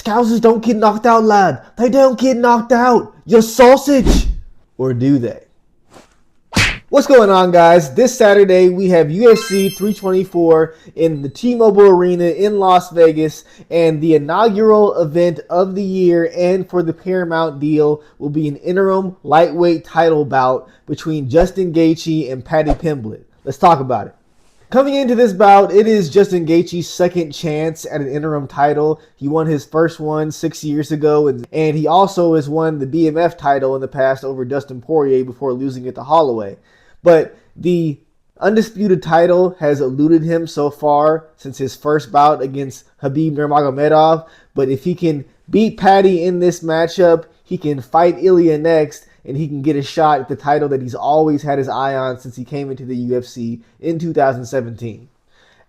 Scousers don't get knocked out, lad. They don't get knocked out. You're sausage. Or do they? What's going on, guys? This Saturday, we have UFC 324 in the T-Mobile Arena in Las Vegas, and the inaugural event of the year and for the Paramount deal will be an interim lightweight title bout between Justin Gaethje and Paddy Pimblett. Let's talk about it. Coming into this bout, it is Justin Gaethje's second chance at an interim title. He won his first one 6 years ago, and he also has won the BMF title in the past over Dustin Poirier before losing it to Holloway. But the undisputed title has eluded him so far since his first bout against Khabib Nurmagomedov. But if he can beat Paddy in this matchup, he can fight Ilya next, and he can get a shot at the title that he's always had his eye on since he came into the UFC in 2017.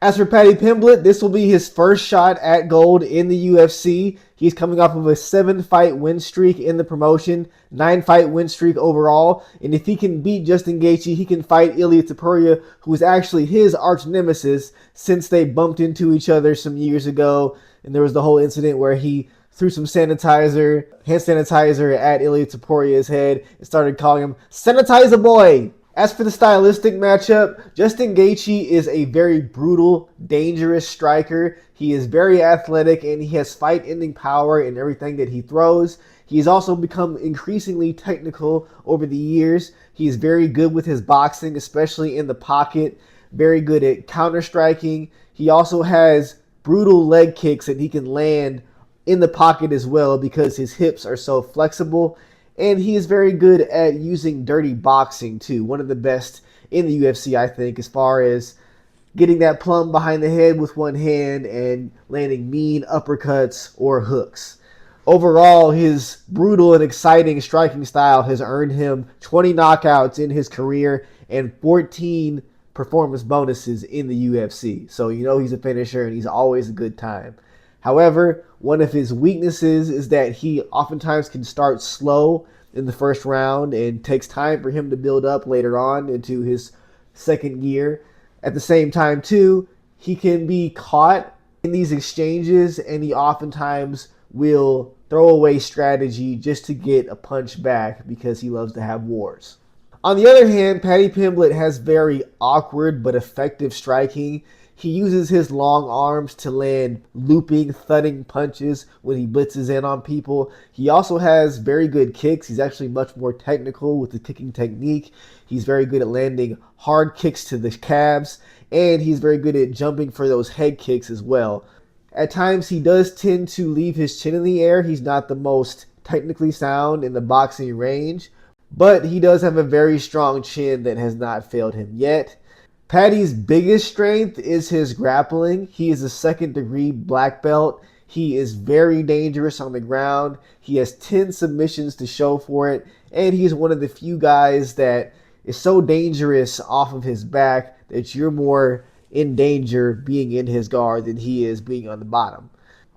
As for Paddy Pimblett, this will be his first shot at gold in the UFC. He's coming off of a 7-fight win streak in the promotion, 9-fight win streak overall. And if he can beat Justin Gaethje, he can fight Ilya Topuria, who is actually his arch nemesis since they bumped into each other some years ago. And there was the whole incident where he threw some hand sanitizer at Ilya Topuria's head and started calling him Sanitizer Boy. As for the stylistic matchup, Justin Gaethje is a very brutal, dangerous striker. He is very athletic and he has fight-ending power in everything that he throws. He has also become increasingly technical over the years. He is very good with his boxing, especially in the pocket, very good at counter-striking. He also has brutal leg kicks that he can land in the pocket as well because his hips are so flexible. And he is very good at using dirty boxing too. One of the best in the UFC, I think, as far as getting that plumb behind the head with one hand and landing mean uppercuts or hooks. Overall, his brutal and exciting striking style has earned him 20 knockouts in his career and 14 performance bonuses in the UFC. So you know he's a finisher and he's always a good time. However, one of his weaknesses is that he oftentimes can start slow in the first round and takes time for him to build up later on into his second year. At the same time, too, he can be caught in these exchanges and he oftentimes will throw away strategy just to get a punch back because he loves to have wars. On the other hand, Paddy Pimblett has very awkward but effective striking. He uses his long arms to land looping, thudding punches when he blitzes in on people. He also has very good kicks. He's actually much more technical with the kicking technique. He's very good at landing hard kicks to the calves, and he's very good at jumping for those head kicks as well. At times, he does tend to leave his chin in the air. He's not the most technically sound in the boxing range, but he does have a very strong chin that has not failed him yet. Paddy's biggest strength is his grappling. He is a second-degree black belt. He is very dangerous on the ground. He has 10 submissions to show for it, and he's one of the few guys that is so dangerous off of his back that you're more in danger being in his guard than he is being on the bottom.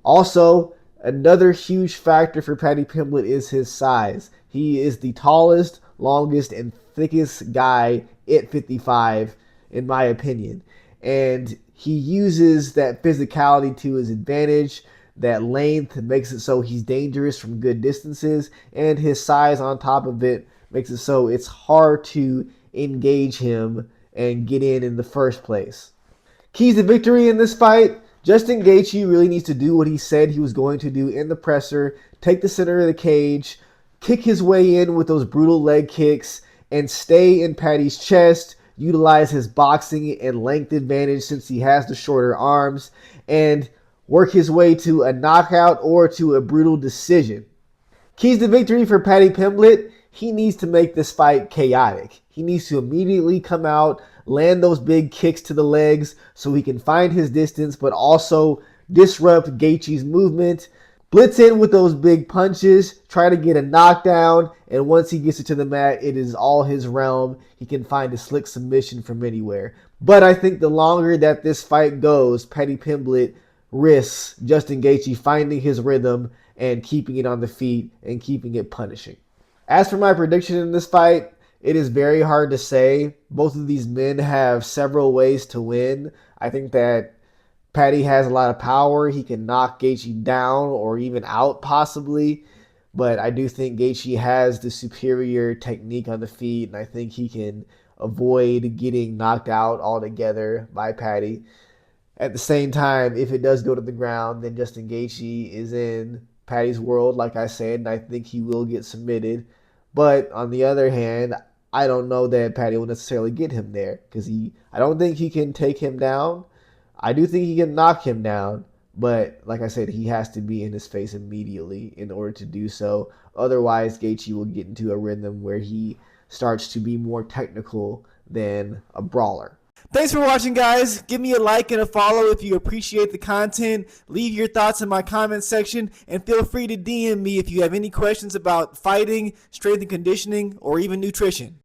Also, another huge factor for Paddy Pimblett is his size. He is the tallest, longest, and thickest guy at 55, in my opinion. And he uses that physicality to his advantage. That length makes it so he's dangerous from good distances, and his size on top of it makes it so it's hard to engage him and get in the first place. Keys to victory in this fight: Justin Gaethje really needs to do what he said he was going to do in the presser, take the center of the cage, kick his way in with those brutal leg kicks, and stay in Paddy's chest, utilize his boxing and length advantage since he has the shorter arms, and work his way to a knockout or to a brutal decision. Keys to victory for Paddy Pimblett: he needs to make this fight chaotic. He needs to immediately come out, land those big kicks to the legs so he can find his distance, but also disrupt Gaethje's movement. Blitz in with those big punches, try to get a knockdown, and once he gets it to the mat, it is all his realm. He can find a slick submission from anywhere. But I think the longer that this fight goes, Paddy Pimblett risks Justin Gaethje finding his rhythm and keeping it on the feet and keeping it punishing. As for my prediction in this fight, it is very hard to say. Both of these men have several ways to win. I think that Paddy has a lot of power. He can knock Gaethje down or even out possibly. But I do think Gaethje has the superior technique on the feet, and I think he can avoid getting knocked out altogether by Paddy. At the same time, if it does go to the ground, then Justin Gaethje is in Paddy's world, like I said, and I think he will get submitted. But on the other hand, I don't know that Paddy will necessarily get him there because I don't think he can take him down. I do think he can knock him down, but like I said, he has to be in his face immediately in order to do so. Otherwise, Gaethje will get into a rhythm where he starts to be more technical than a brawler. Thanks for watching, guys. Give me a like and a follow if you appreciate the content. Leave your thoughts in my comment section, and feel free to DM me if you have any questions about fighting, strength and conditioning, or even nutrition.